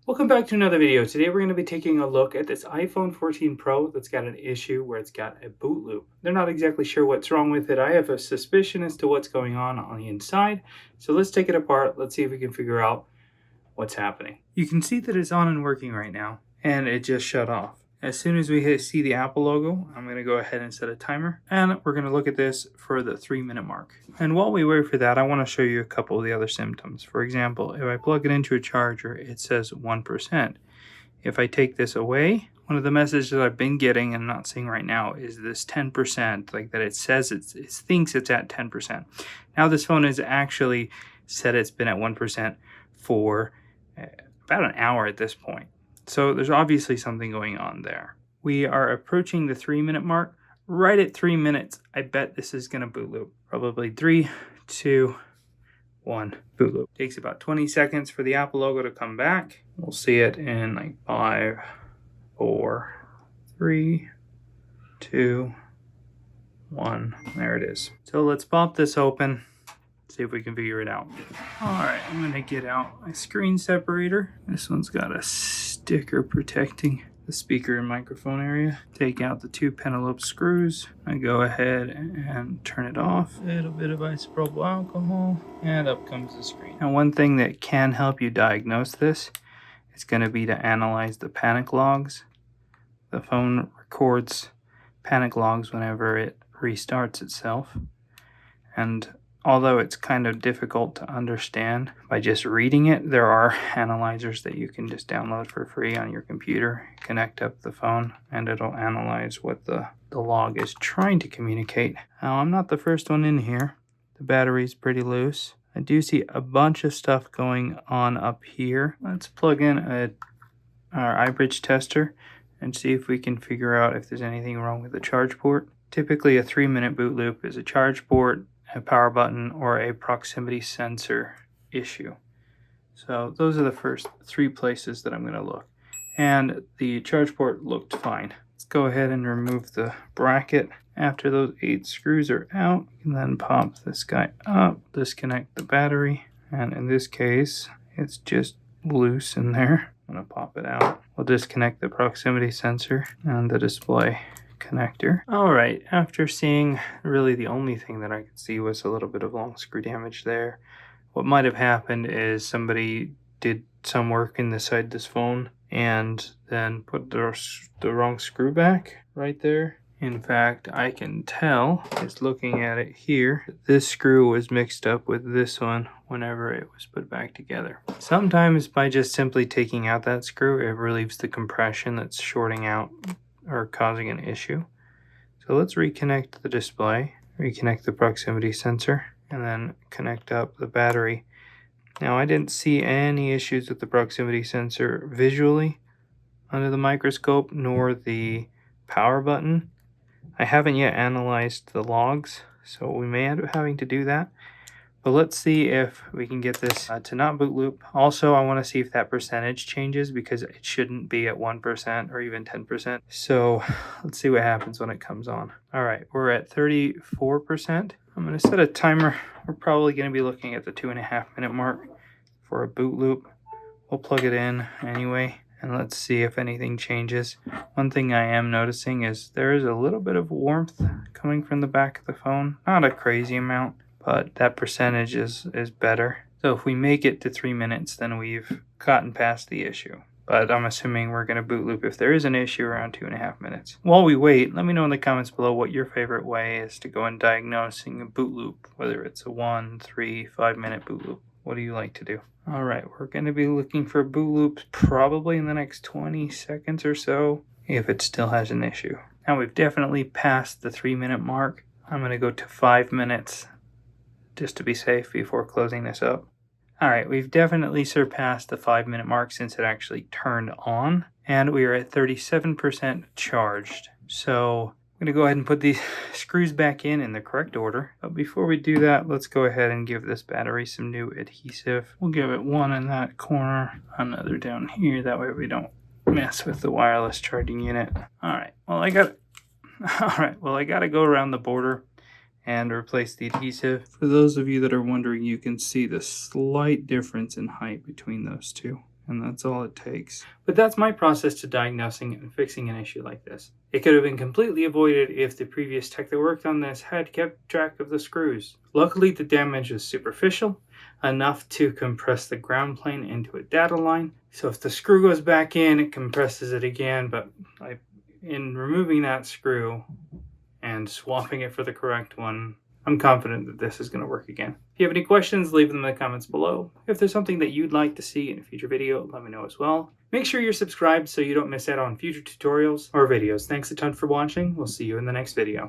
Welcome back to another video. Today we're going to be taking a look at this iPhone 14 Pro that's got an issue where it's got a boot loop. They're not exactly sure what's wrong with it. I have a suspicion as to what's going on the inside. So let's take it apart. Let's see if we can figure out what's happening. You can see that it's on and working right now, and it just shut off. As soon as we see the Apple logo, I'm going to go ahead and set a timer, and we're going to look at this for the 3-minute mark. And while we wait for that, I want to show you a couple of the other symptoms. For example, if I plug it into a charger, it says 1%. If I take this away, one of the messages that I've been getting and not seeing right now is this 10%, like that it says it thinks it's at 10%. Now this phone has actually said it's been at 1% for about an hour at this point. So there's obviously something going on there. We are approaching the 3-minute mark. Right at 3 minutes, I bet this is going to boot loop. Probably 3, 2, 1, boot loop. Takes about 20 seconds for the Apple logo to come back. We'll see it in like 5, 4, 3, 2, 1. There it is. So let's pop this open. See if we can figure it out. Alright, I'm going to get out my screen separator. This one's got a sticker protecting the speaker and microphone area. Take out the 2 pentalobe screws. I go ahead and turn it off. A little bit of isopropyl alcohol, and up comes the screen. Now, one thing that can help you diagnose this is going to be to analyze the panic logs. The phone records panic logs whenever it restarts itself, and although it's kind of difficult to understand by just reading it, there are analyzers that you can just download for free on your computer, connect up the phone, and it'll analyze what the log is trying to communicate. Now, I'm not the first one in here. The battery's pretty loose. I do see a bunch of stuff going on up here. Let's plug in our iBridge tester and see if we can figure out if there's anything wrong with the charge port. Typically, a 3-minute boot loop is a charge port, a power button, or a proximity sensor issue. So those are the first 3 places that I'm going to look. And the charge port looked fine. Let's go ahead and remove the bracket. After those 8 screws are out, you can then pop this guy up, disconnect the battery, and in this case, it's just loose in there. I'm going to pop it out. We'll disconnect the proximity sensor and the display connector. Alright, after seeing really the only thing that I could see was a little bit of long screw damage there. What might have happened is somebody did some work inside this phone and then put the wrong screw back right there. In fact, I can tell, just looking at it here, this screw was mixed up with this one whenever it was put back together. Sometimes by just simply taking out that screw, it relieves the compression that's shorting out or causing an issue. So let's reconnect the display, reconnect the proximity sensor, and then connect up the battery. Now, I didn't see any issues with the proximity sensor visually under the microscope, nor the power button. I haven't yet analyzed the logs, so we may end up having to do that. But let's see if we can get this to not boot loop. Also, I want to see if that percentage changes because it shouldn't be at 1% or even 10%. So let's see what happens when it comes on. All right, we're at 34%. I'm going to set a timer. We're probably going to be looking at the 2.5-minute mark for a boot loop. We'll plug it in anyway, and let's see if anything changes. One thing I am noticing is there is a little bit of warmth coming from the back of the phone. Not a crazy amount, but that percentage is better. So if we make it to 3 minutes, then we've gotten past the issue. But I'm assuming we're going to boot loop if there is an issue around 2.5 minutes. While we wait, let me know in the comments below what your favorite way is to go and diagnosing a boot loop, whether it's a 1, 3, 5-minute boot loop. What do you like to do? All right, we're going to be looking for boot loops probably in the next 20 seconds or so if it still has an issue. Now we've definitely passed the 3-minute mark. I'm going to go to 5 minutes just to be safe before closing this up. Alright, we've definitely surpassed the 5-minute mark since it actually turned on, and we are at 37% charged. So I'm going to go ahead and put these screws back in the correct order. But before we do that, let's go ahead and give this battery some new adhesive. We'll give it one in that corner, another down here, that way we don't mess with the wireless charging unit. Alright, well I got to go around the border and replace the adhesive. For those of you that are wondering, you can see the slight difference in height between those two. and that's all it takes. But that's my process to diagnosing and fixing an issue like this. It could have been completely avoided if the previous tech that worked on this had kept track of the screws. Luckily, the damage is superficial, enough to compress the ground plane into a data line. So if the screw goes back in, it compresses it again, but in removing that screw and swapping it for the correct one, I'm confident that this is going to work again. If you have any questions, leave them in the comments below. If there's something that you'd like to see in a future video, let me know as well. Make sure you're subscribed so you don't miss out on future tutorials or videos. Thanks a ton for watching. We'll see you in the next video.